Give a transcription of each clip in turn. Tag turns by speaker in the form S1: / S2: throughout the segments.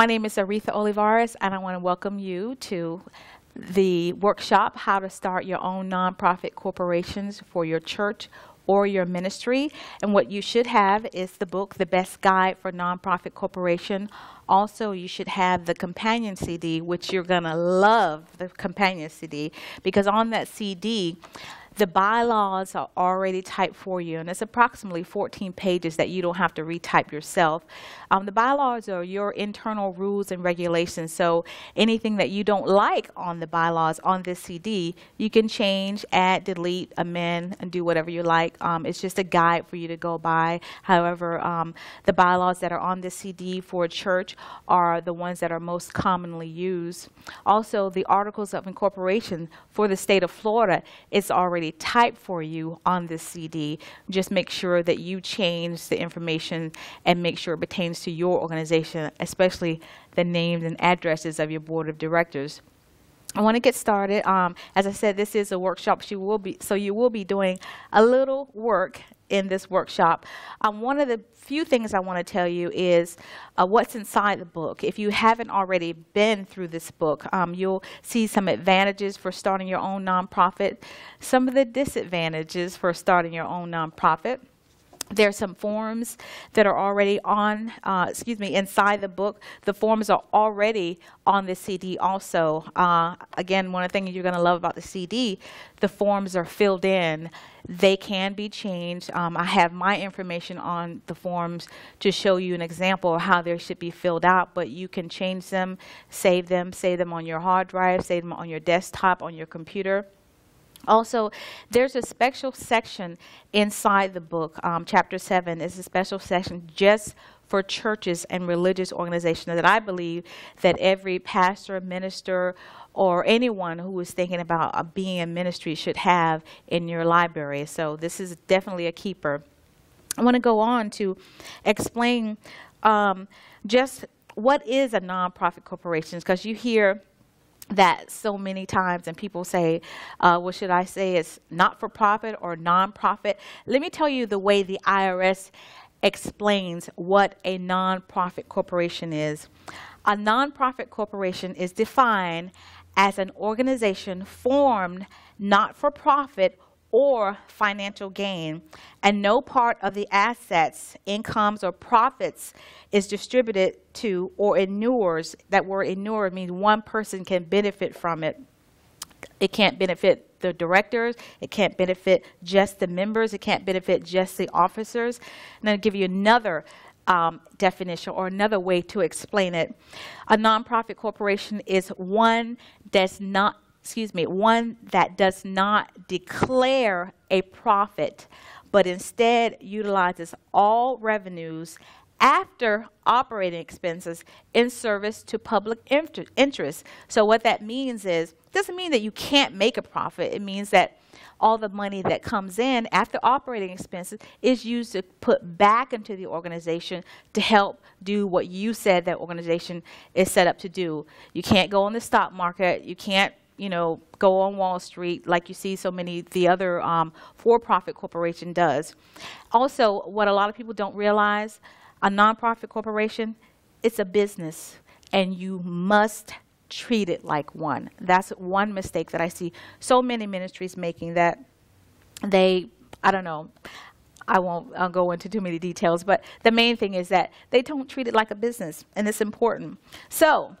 S1: My name is Aretha Olivares, and I want to welcome you to the workshop, How to Start Your Own Nonprofit Corporations for Your Church or Your Ministry. And what you should have is the book, The Best Guide for Nonprofit Corporation. Also, you should have the companion CD, which you're going to love, the companion CD, because on that CD, the bylaws are already typed for you, and it's approximately 14 pages that you don't have to retype yourself. The bylaws are your internal rules and regulations, so anything that you don't like on the bylaws on this CD, you can change, add, delete, amend, and do whatever you like. It's just a guide for you to go by. However, the bylaws that are on this CD for a church are the ones that are most commonly used. Also, the Articles of Incorporation for the state of Florida is already typed for you on this CD. Just make sure that you change the information and make sure it pertains to your organization, especially the names and addresses of your board of directors. I want to get started. As I said, this is a workshop, so you will be doing a little work in this workshop. One of the few things I want to tell you is what's inside the book. If you haven't already been through this book, you'll see some advantages for starting your own nonprofit, some of the disadvantages for starting your own nonprofit. There's some forms that are already on, inside the book. The forms are already on the CD also. Again, one of the things you're going to love about the CD, the forms are filled in. They can be changed. I have my information on the forms to show you an example of how they should be filled out, but you can change them, save them on your hard drive, save them on your desktop, on your computer. Also, there's a special section inside the book. Chapter 7 is a special section just for churches and religious organizations that I believe that every pastor, minister, or anyone who is thinking about being in ministry should have in your library. So this is definitely a keeper. I want to go on to explain just what is a nonprofit corporation, because you hear that so many times, and people say, well, should I say it's not-for-profit or nonprofit? Let me tell you the way the IRS explains what a nonprofit corporation is. A nonprofit corporation is defined as an organization formed not for profit or financial gain, and no part of the assets, incomes, or profits is distributed to or inures. That word inure means one person can benefit from it. It can't benefit the directors. It can't benefit just the members. It can't benefit just the officers. And I'll give you another definition or another way to explain it. A nonprofit corporation is one one that does not declare a profit, but instead utilizes all revenues after operating expenses in service to public interest. So what that means is, it doesn't mean that you can't make a profit. It means that all the money that comes in after operating expenses is used to put back into the organization to help do what you said that organization is set up to do. You can't go on the stock market. You can't go on Wall Street like you see so many the other for-profit corporation does. Also, what a lot of people don't realize, a nonprofit corporation, it's a business, and you must treat it like one. That's one mistake that I see so many ministries making, that I don't know, I'll go into too many details, but the main thing is that they don't treat it like a business, and it's important. So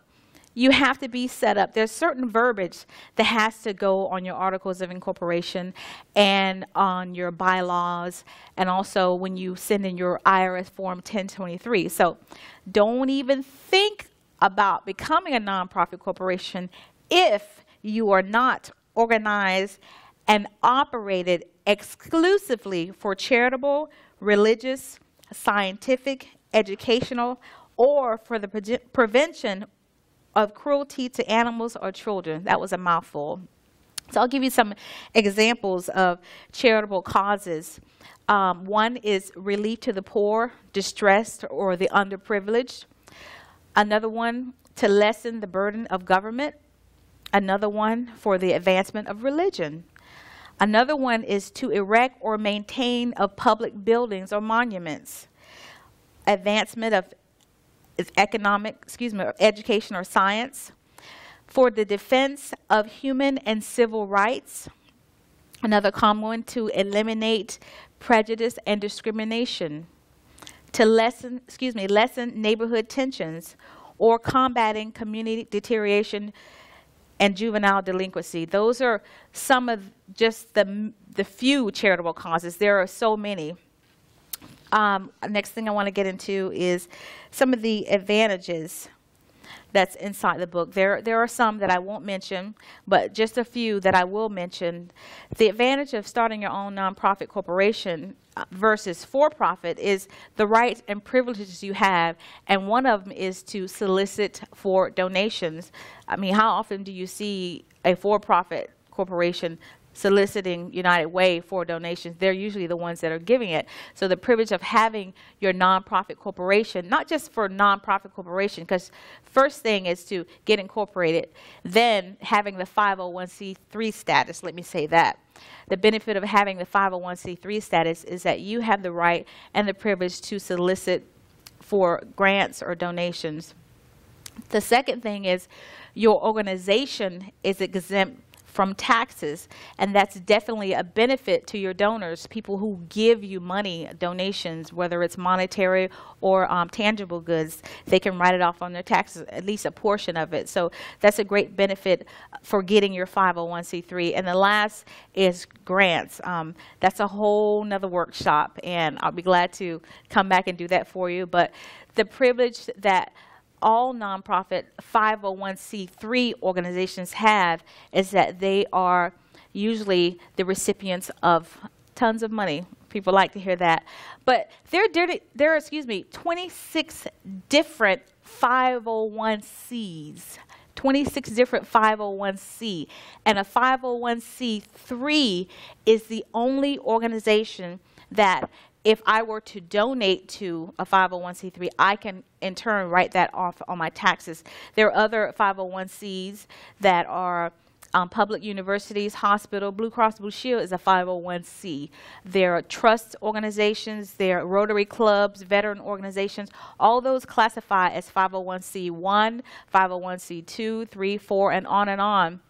S1: you have to be set up. There's certain verbiage that has to go on your Articles of Incorporation and on your bylaws, and also when you send in your IRS Form 1023. So don't even think about becoming a nonprofit corporation if you are not organized and operated exclusively for charitable, religious, scientific, educational, or for the prevention of cruelty to animals or children. That was a mouthful. So I'll give you some examples of charitable causes. One is relief to the poor, distressed, or the underprivileged. Another one, to lessen the burden of government. Another one, for the advancement of religion. Another one is to erect or maintain of public buildings or monuments. Advancement of education or science, for the defense of human and civil rights. Another common one, to eliminate prejudice and discrimination, to lessen neighborhood tensions, or combating community deterioration and juvenile delinquency. Those are some of just the few charitable causes. There are so many. Next thing I want to get into is some of the advantages that's inside the book. There are some that I won't mention, but just a few that I will mention. The advantage of starting your own nonprofit corporation versus for-profit is the rights and privileges you have, and one of them is to solicit for donations. I mean, how often do you see a for-profit corporation soliciting United Way for donations? They're usually the ones that are giving it. So the privilege of having your nonprofit corporation, not just for nonprofit corporation, because first thing is to get incorporated, then having the 501c3 status. Let me say that. The benefit of having the 501c3 status is that you have the right and the privilege to solicit for grants or donations. The second thing is your organization is exempt from taxes, and that's definitely a benefit to your donors, people who give you money, donations, whether it's monetary or tangible goods. They can write it off on their taxes, at least a portion of it. So that's a great benefit for getting your 501c3. And the last is grants. That's a whole nother workshop, and I'll be glad to come back and do that for you. But the privilege that all nonprofit 501c3 organizations have is that they are usually the recipients of tons of money. People like to hear that. But there are 26 different 501c's. 26 different 501c. And a 501c3 is the only organization that if I were to donate to a 501c3, I can in turn write that off on my taxes. There are other 501c's that are public universities, hospital. Blue Cross Blue Shield is a 501c. There are trust organizations, there are Rotary clubs, veteran organizations. All those classify as 501c1, 501c2, 3, 4, and on and on.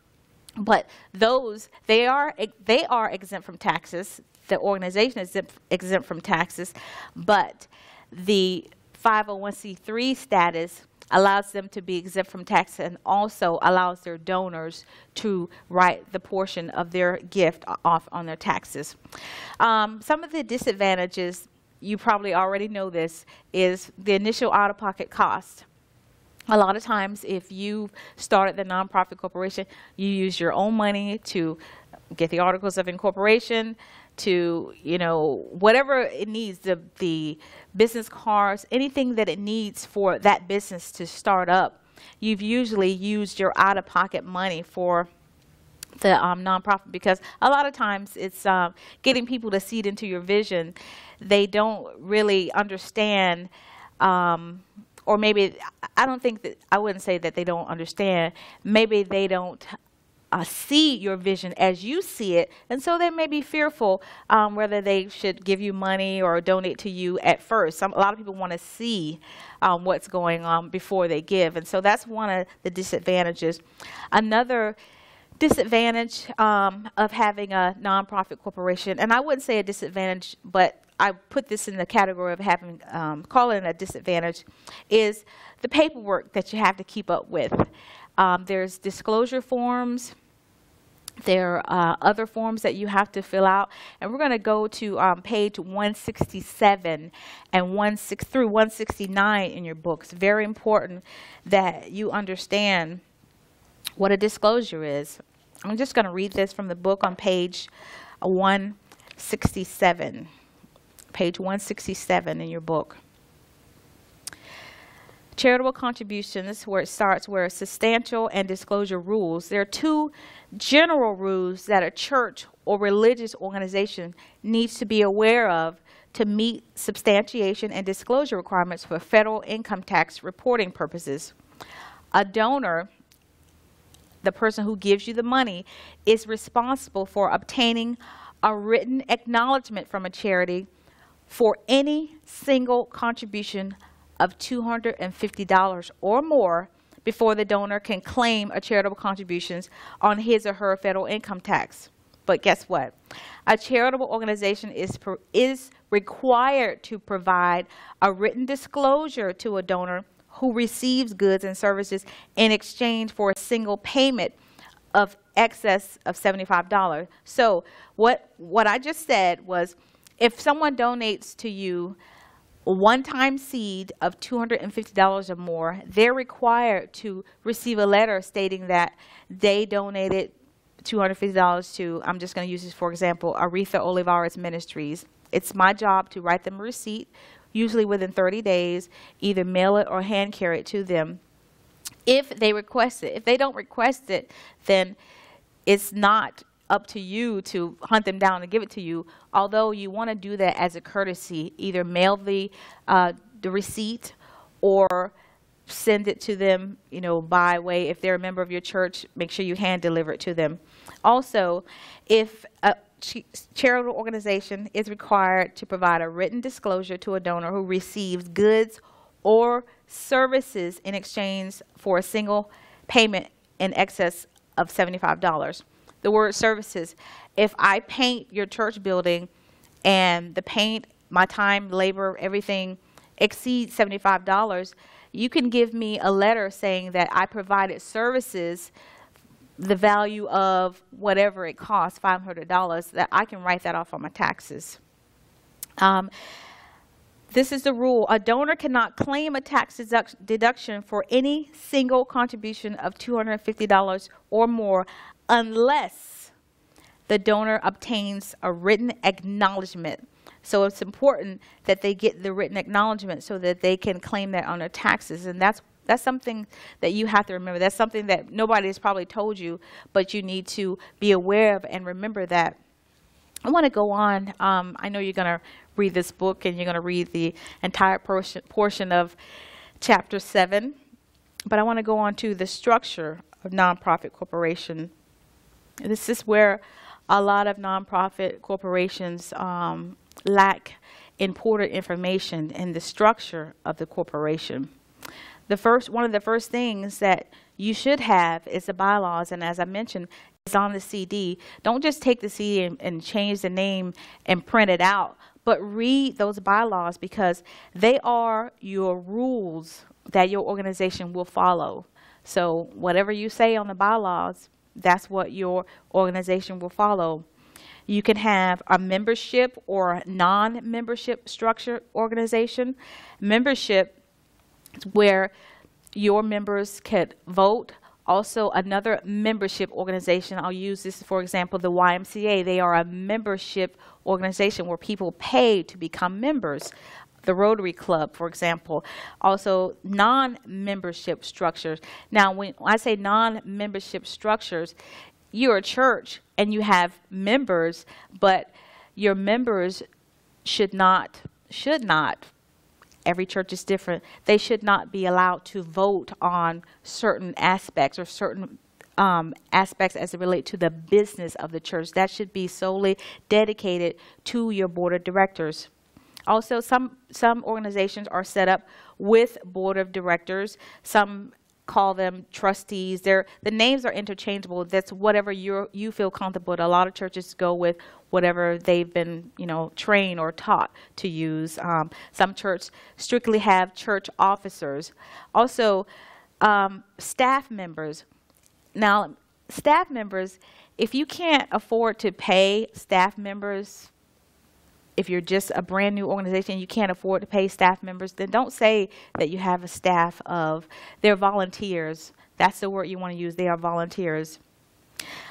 S1: But those, they are exempt from taxes. The organization is exempt from taxes, but the 501c3 status allows them to be exempt from tax and also allows their donors to write the portion of their gift off on their taxes. Some of the disadvantages, you probably already know this, is the initial out-of-pocket cost. A lot of times if you started the nonprofit corporation, you use your own money to get the articles of incorporation, to, whatever it needs, the business cards, anything that it needs for that business to start up. You've usually used your out-of-pocket money for the nonprofit, because a lot of times it's getting people to see it into your vision. They don't really understand, or maybe I wouldn't say that they don't understand. Maybe they don't see your vision as you see it, and so they may be fearful whether they should give you money or donate to you at first. A lot of people want to see what's going on before they give, and so that's one of the disadvantages. Another disadvantage of having a nonprofit corporation, and I wouldn't say a disadvantage, but I put this in the category of having, call it a disadvantage, is the paperwork that you have to keep up with. There's disclosure forms. There are other forms that you have to fill out. And we're going to go to page 167 and through 169 in your books. Very important that you understand what a disclosure is. I'm just going to read this from the book on page 167. Page 167 in your book. Charitable contributions, where it starts, where substantial and disclosure rules. There are two general rules that a church or religious organization needs to be aware of to meet substantiation and disclosure requirements for federal income tax reporting purposes. A donor, the person who gives you the money, is responsible for obtaining a written acknowledgement from a charity for any single contribution of $250 or more before the donor can claim a charitable contributions on his or her federal income tax. But guess what? A charitable organization is required to provide a written disclosure to a donor who receives goods and services in exchange for a single payment of excess of $75. So what I just said was, if someone donates to you a one-time seed of $250 or more, they're required to receive a letter stating that they donated $250 to, I'm just going to use this for example, Aretha Ministries. It's my job to write them a receipt, usually within 30 days, either mail it or hand carry it to them if they request it. If they don't request it, then it's not up to you to hunt them down and give it to you, although you want to do that as a courtesy. Either mail the receipt or send it to them, you know, by way, if they're a member of your church, make sure you hand deliver it to them. Also, if a charitable organization is required to provide a written disclosure to a donor who receives goods or services in exchange for a single payment in excess of $75. The word services, if I paint your church building and the paint, my time, labor, everything exceeds $75, you can give me a letter saying that I provided services, the value of whatever it costs, $500, that I can write that off on my taxes. This is the rule. A donor cannot claim a tax deduction for any single contribution of $250 or more unless the donor obtains a written acknowledgement. So it's important that they get the written acknowledgement so that they can claim that on their taxes. And that's something that you have to remember. That's something that nobody has probably told you, but you need to be aware of and remember that. I want to go on. I know you're going to read this book and you're going to read the entire portion of chapter 7, but I want to go on to the structure of nonprofit corporation. This is where a lot of nonprofit corporations lack important information in the structure of the corporation. One of the first things that you should have is the bylaws, and as I mentioned, it's on the CD. Don't just take the CD and change the name and print it out, but read those bylaws because they are your rules that your organization will follow. So whatever you say on the bylaws, that's what your organization will follow. You can have a membership or non-membership structure organization. Membership is where your members could vote. Also, another membership organization, I'll use this for example, the YMCA. They are a membership organization where people pay to become members. The Rotary Club, for example. Also, non-membership structures. Now, when I say non-membership structures, you're a church and you have members, but your members should not, every church is different, they should not be allowed to vote on certain aspects or certain aspects as it relates to the business of the church. That should be solely dedicated to your board of directors. Also, some organizations are set up with board of directors. Some call them trustees. The names are interchangeable. That's whatever you feel comfortable with. A lot of churches go with whatever they've been, trained or taught to use. Some churches strictly have church officers. Also, staff members. Now, staff members, if you can't afford to pay staff members, if you're just a brand new organization, you can't afford to pay staff members, then don't say that you have a staff of, they're volunteers. That's the word you want to use. They are volunteers.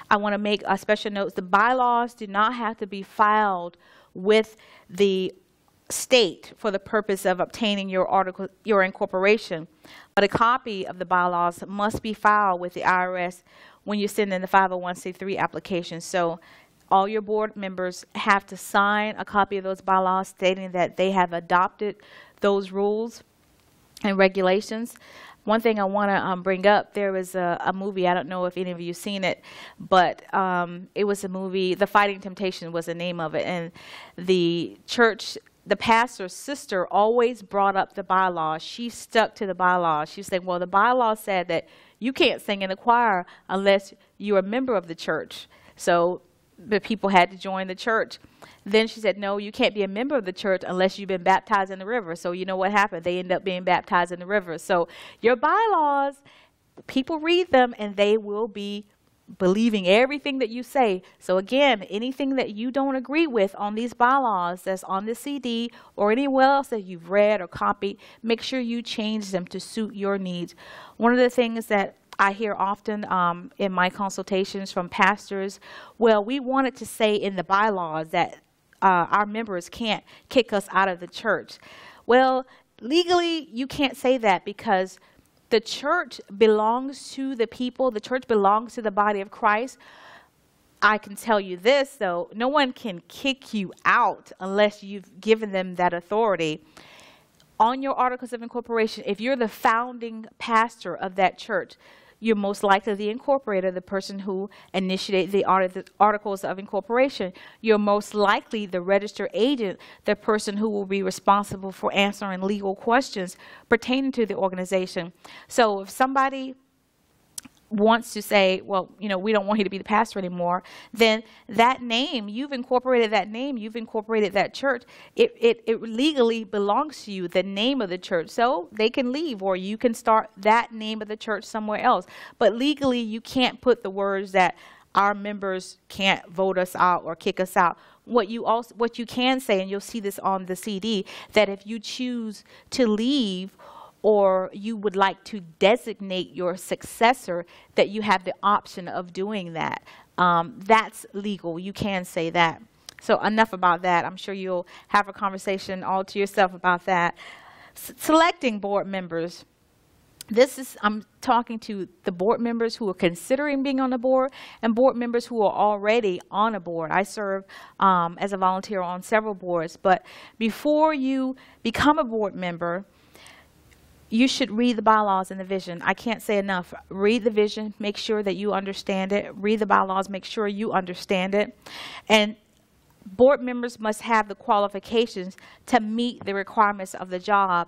S1: I want to make a special note. The bylaws do not have to be filed with the state for the purpose of obtaining your incorporation, but a copy of the bylaws must be filed with the IRS when you send in the 501c3 application. So all your board members have to sign a copy of those bylaws stating that they have adopted those rules and regulations. One thing I want to bring up, there was a movie, I don't know if any of you seen it, but it was a movie, The Fighting Temptation was the name of it, and the church the pastor's sister always brought up the bylaws. She stuck to the bylaws. She said, well, the bylaws said that you can't sing in the choir unless you're a member of the church. So the people had to join the church. Then she said, no, you can't be a member of the church unless you've been baptized in the river. So you know what happened? They end up being baptized in the river. So your bylaws, people read them and they will be believing everything that you say. So again, anything that you don't agree with on these bylaws that's on the CD or anywhere else that you've read or copied, make sure you change them to suit your needs. One of the things that I hear often in my consultations from pastors, well, we wanted to say in the bylaws that our members can't kick us out of the church. Well, legally, you can't say that because the church belongs to the people. The church belongs to the body of Christ. I can tell you this, though. No one can kick you out unless you've given them that authority. On your articles of incorporation, if you're the founding pastor of that church, you're most likely the incorporator, the person who initiated the articles of incorporation. You're most likely the registered agent, the person who will be responsible for answering legal questions pertaining to the organization. So if somebody wants to say, well, you know, we don't want you to be the pastor anymore, then that name, you've incorporated that name, you've incorporated that church, it legally belongs to you, the name of the church. So they can leave, or you can start that name of the church somewhere else. But legally, you can't put the words that our members can't vote us out or kick us out. What you can say, and you'll see this on the CD, that if you choose to leave or you would like to designate your successor, that you have the option of doing that. That's legal. You can say that. So enough about that. I'm sure you'll have a conversation all to yourself about that. Selecting board members. I'm talking to the board members who are considering being on the board and board members who are already on a board. I serve as a volunteer on several boards. But before you become a board member, you should read the bylaws and the vision. I can't say enough. Read the vision, make sure that you understand it. Read the bylaws, make sure you understand it. And board members must have the qualifications to meet the requirements of the job.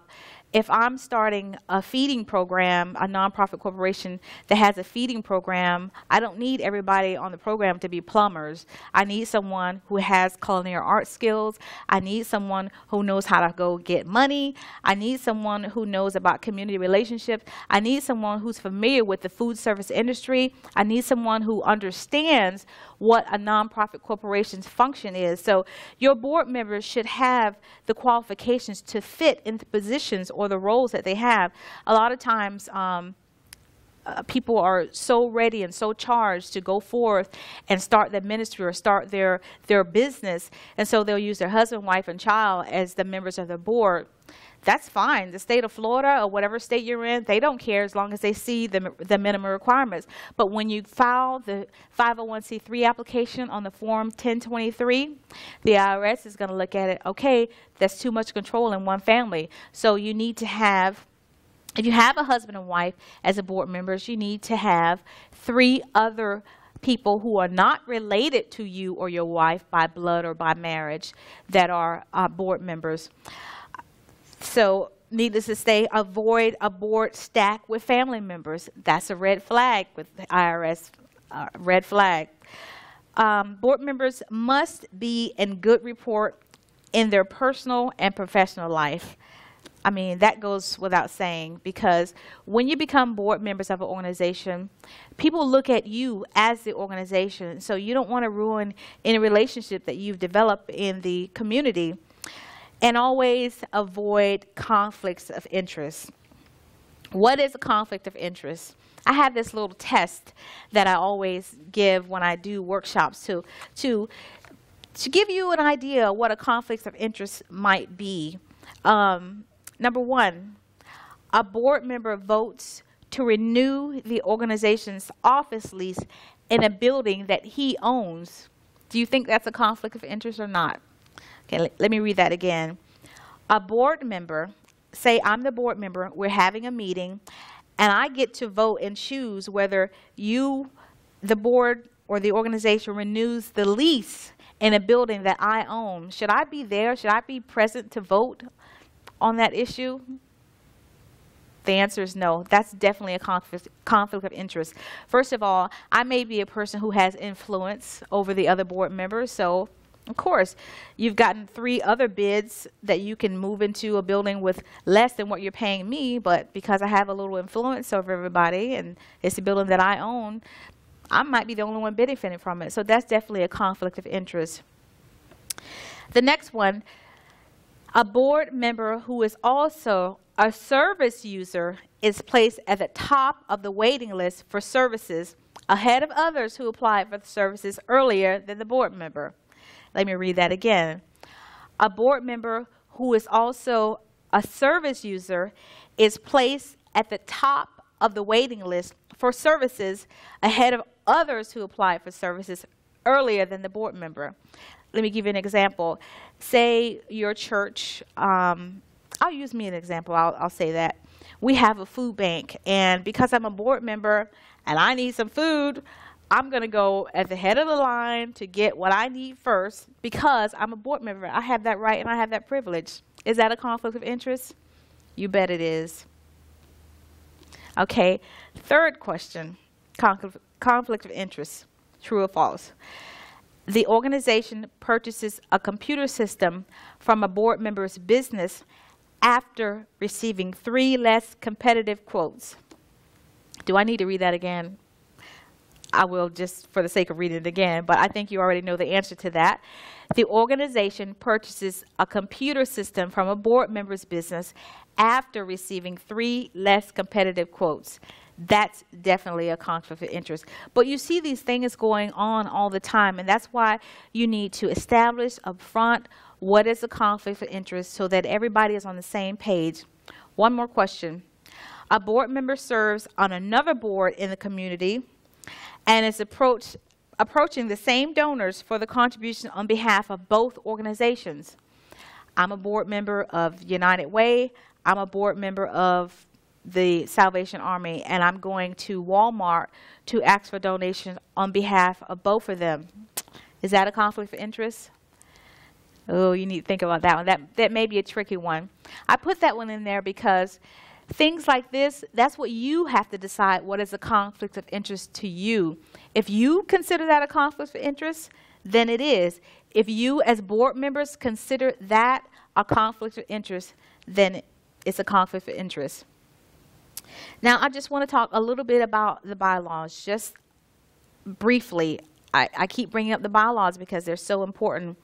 S1: If I'm starting a feeding program, a nonprofit corporation that has a feeding program, I don't need everybody on the program to be plumbers. I need someone who has culinary art skills. I need someone who knows how to go get money. I need someone who knows about community relationships. I need someone who's familiar with the food service industry. I need someone who understands what a nonprofit corporation's function is. So your board members should have the qualifications to fit into positions or the roles that they have. A lot of times people are so ready and so charged to go forth and start their ministry or start their business, and so they'll use their husband, wife, and child as the members of the board. That's fine. The state of Florida or whatever state you're in, they don't care as long as they see the minimum requirements. But when you file the 501c3 application on the Form 1023, the IRS is going to look at it, okay, that's too much control in one family. So you need to have, if you have a husband and wife as a board members, you need to have 3 other people who are not related to you or your wife by blood or by marriage that are board members. So needless to say, avoid a board stacked with family members. That's a red flag with the IRS, red flag. Board members must be in good rapport in their personal and professional life. I mean, that goes without saying, because when you become board members of an organization, people look at you as the organization. So you don't want to ruin any relationship that you've developed in the community. And always avoid conflicts of interest. What is a conflict of interest? I have this little test that I always give when I do workshops to give you an idea of what a conflict of interest might be. Number 1, a board member votes to renew the organization's office lease in a building that he owns. Do you think that's a conflict of interest or not? Okay, let me read that again. A board member, say I'm the board member, we're having a meeting, and I get to vote and choose whether you, the board or the organization, renews the lease in a building that I own, should I be there? Should I be present to vote on that issue? The answer is no. That's definitely a conflict of interest. First of all, I may be a person who has influence over the other board members, so of course, you've gotten 3 other bids that you can move into a building with less than what you're paying me, but because I have a little influence over everybody and it's a building that I own, I might be the only one benefiting from it. So that's definitely a conflict of interest. The next one, a board member who is also a service user is placed at the top of the waiting list for services ahead of others who applied for the services earlier than the board member. Let me read that again. A board member who is also a service user is placed at the top of the waiting list for services ahead of others who applied for services earlier than the board member. Let me give you an example. Say your church, I'll use me as an example, I'll say that. We have a food bank, and because I'm a board member and I need some food, I'm going to go at the head of the line to get what I need first because I'm a board member. I have that right and I have that privilege. Is that a conflict of interest? You bet it is. Okay, third question, conflict of interest, true or false? The organization purchases a computer system from a board member's business after receiving 3 less competitive quotes. Do I need to read that again? I will just for the sake of reading it again, but I think you already know the answer to that. The organization purchases a computer system from a board member's business after receiving 3 less competitive quotes. That's definitely a conflict of interest. But you see these things going on all the time, and that's why you need to establish up front what is a conflict of interest so that everybody is on the same page. One more question. A board member serves on another board in the community and is approaching the same donors for the contribution on behalf of both organizations. I'm a board member of United Way. I'm a board member of the Salvation Army, and I'm going to Walmart to ask for donations on behalf of both of them. Is that a conflict of interest? Oh, you need to think about that one. That may be a tricky one. I put that one in there because things like this, that's what you have to decide what is a conflict of interest to you. If you consider that a conflict of interest, then it is. If you as board members consider that a conflict of interest, then it's a conflict of interest. Now, I just want to talk a little bit about the bylaws, just briefly. I keep bringing up the bylaws because they're so important.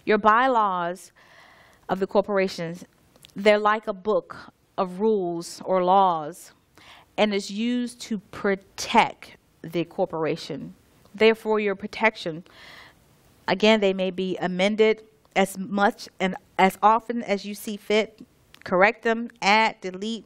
S1: Your bylaws of the corporations, they're like a book of rules or laws, and is used to protect the corporation. Therefore, your protection, again, they may be amended as much and as often as you see fit. Correct them, add, delete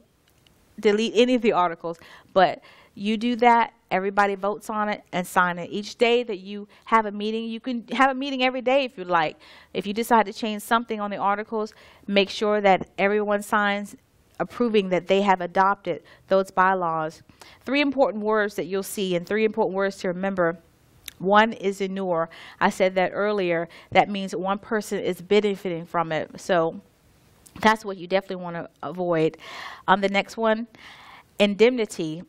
S1: any of the articles, but you do that, everybody votes on it and sign it. Each day that you have a meeting, you can have a meeting every day if you like. If you decide to change something on the articles, make sure that everyone signs approving that they have adopted those bylaws. 3 important words that you'll see and 3 important words to remember. One is inure. I said that earlier. That means one person is benefiting from it. So that's what you definitely want to avoid. The next one, indemnity.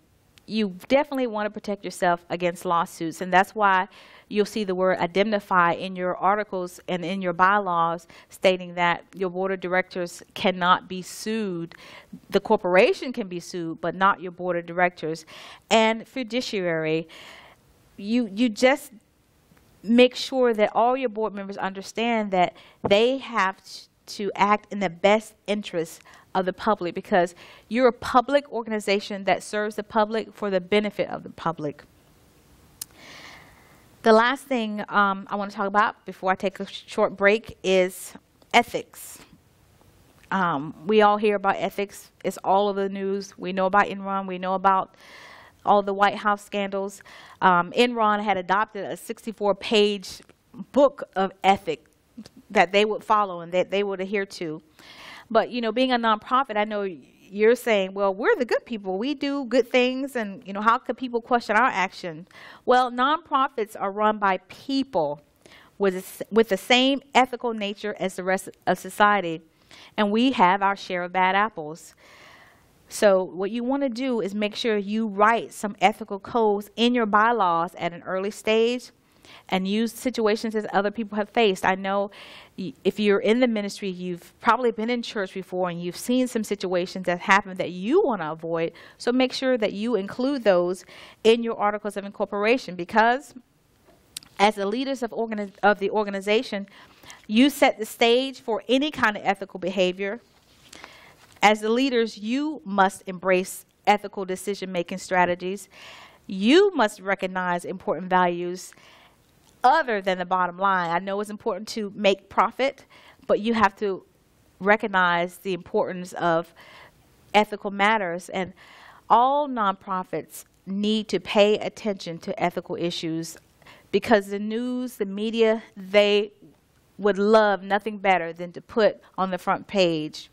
S1: You definitely want to protect yourself against lawsuits, and that's why you'll see the word indemnify in your articles and in your bylaws, stating that your board of directors cannot be sued. The corporation can be sued, but not your board of directors. And fiduciary, you just make sure that all your board members understand that they have to act in the best interest of the public, because you're a public organization that serves the public for the benefit of the public. The last thing I want to talk about before I take a short break is ethics. We all hear about ethics. It's all over the news. We know about Enron. We know about all the White House scandals. Enron had adopted a 64-page book of ethics that they would follow and that they would adhere to. But, you know, being a nonprofit, I know you're saying, well, we're the good people. We do good things, and, you know, how could people question our action? Well, nonprofits are run by people, with the same ethical nature as the rest of society. And we have our share of bad apples. So what you want to do is make sure you write some ethical codes in your bylaws at an early stage and use situations that other people have faced. I know if you're in the ministry, you've probably been in church before and you've seen some situations that happen that you want to avoid. So make sure that you include those in your articles of incorporation, because as the leaders of the organization, you set the stage for any kind of ethical behavior. As the leaders, you must embrace ethical decision-making strategies. You must recognize important values other than the bottom line. I know it's important to make profit, but you have to recognize the importance of ethical matters. And all nonprofits need to pay attention to ethical issues, because the news, the media, they would love nothing better than to put on the front page,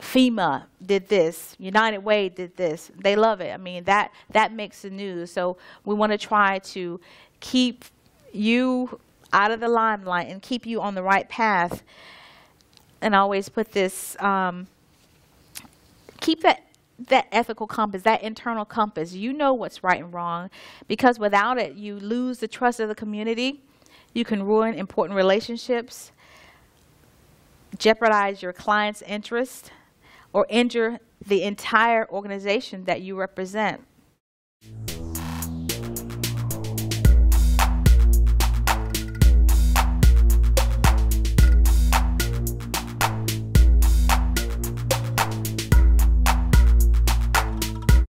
S1: FEMA did this, United Way did this. They love it. I mean, that makes the news. So we want to try to keep you out of the limelight and keep you on the right path. And I always put this, keep that ethical compass, that internal compass. You know what's right and wrong, because without it, you lose the trust of the community. You can ruin important relationships, jeopardize your client's interest, or injure the entire organization that you represent.